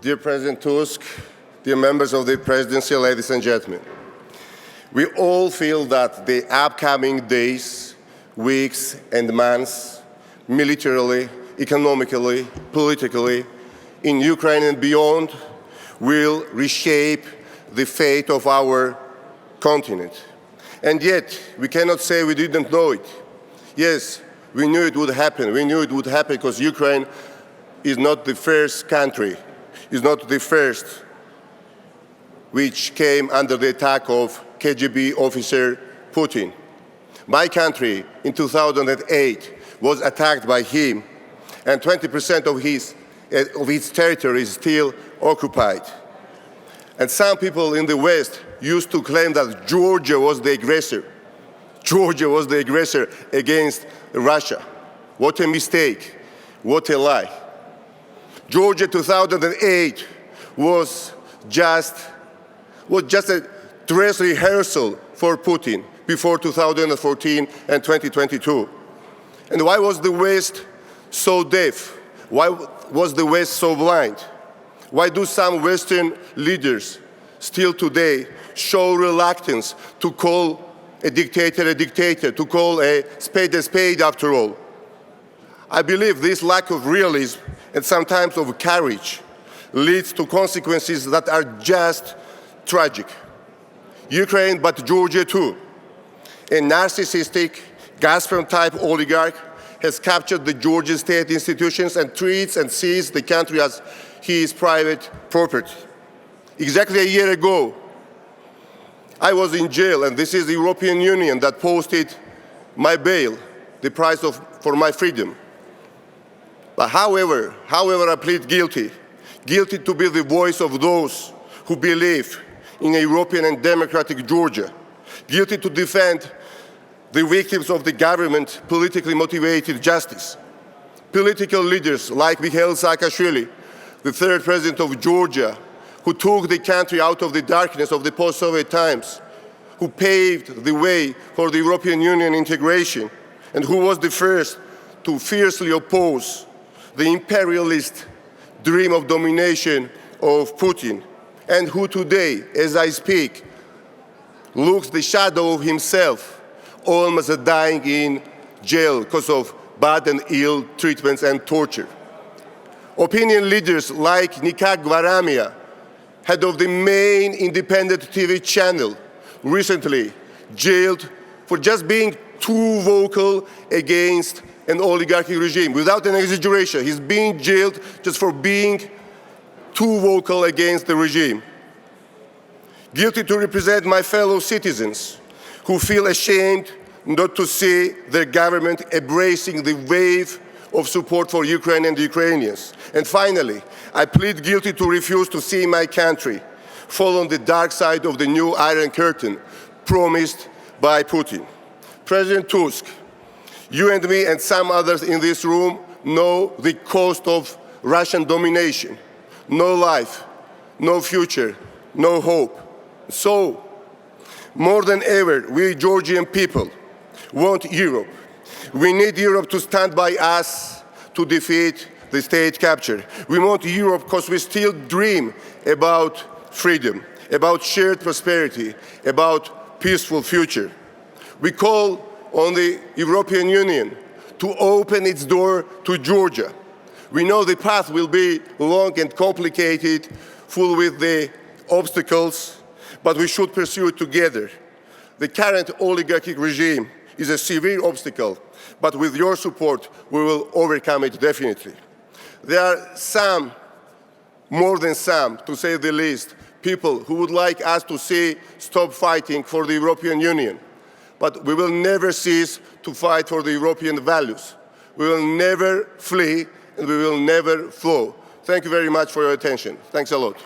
Dear President Tusk, dear members of the presidency, ladies and gentlemen, we all feel that the upcoming days, weeks and months, militarily, economically, politically, in Ukraine and beyond, will reshape the fate of our continent. And yet, we cannot say we didn't know it. Yes, we knew it would happen. We knew it would happen because Ukraine is not the first country, is not the first which came under the attack of KGB officer Putin. My country in 2008 was attacked by him, and 20% of its territory is still occupied. And some people in the West used to claim that Georgia was the aggressor. Georgia was the aggressor against Russia. What a mistake. What a lie. Georgia 2008 was just a dress rehearsal for Putin before 2014 and 2022. And why was the West so deaf? Why was the West so blind? Why do some Western leaders still today show reluctance to call a dictator, to call a spade after all? I believe this lack of realism and sometimes of courage leads to consequences that are just tragic. Ukraine, but Georgia too. A narcissistic, Gazprom-type oligarch has captured the Georgian state institutions and treats and sees the country as his private property. Exactly a year ago, I was in jail, and this is the European Union that posted my bail, the price for my freedom. But however, I plead guilty to be the voice of those who believe in a European and democratic Georgia, guilty to defend the victims of the government politically motivated justice. Political leaders like Mikhail Saakashvili, the third president of Georgia, who took the country out of the darkness of the post-Soviet times, who paved the way for the European Union integration, and who was the first to fiercely oppose the imperialist dream of domination of Putin, and who today, as I speak, looks the shadow of himself, almost dying in jail because of bad and ill treatments and torture. Opinion leaders like Nika Gvaramia, head of the main independent TV channel, recently jailed for just being too vocal against an oligarchic regime. Without an exaggeration, he's being jailed just for being too vocal against the regime. Guilty to represent my fellow citizens who feel ashamed not to see their government embracing the wave of support for Ukraine and the Ukrainians. And finally, I plead guilty to refuse to see my country fall on the dark side of the new Iron Curtain promised by Putin. President Tusk, you and me and some others in this room know the cost of Russian domination. No life, no future, no hope. So, more than ever, we Georgian people want Europe. We need Europe to stand by us to defeat the state capture. We want Europe because we still dream about freedom, about shared prosperity, about peaceful future. We call on the European Union to open its door to Georgia. We know the path will be long and complicated, full with the obstacles, but we should pursue it together. The current oligarchic regime is a severe obstacle, but with your support, we will overcome it definitely. There are some, more than some, to say the least, people who would like us to see stop fighting for the European Union. But we will never cease to fight for the European values. We will never flee, and we will never flow. Thank you very much for your attention. Thanks a lot.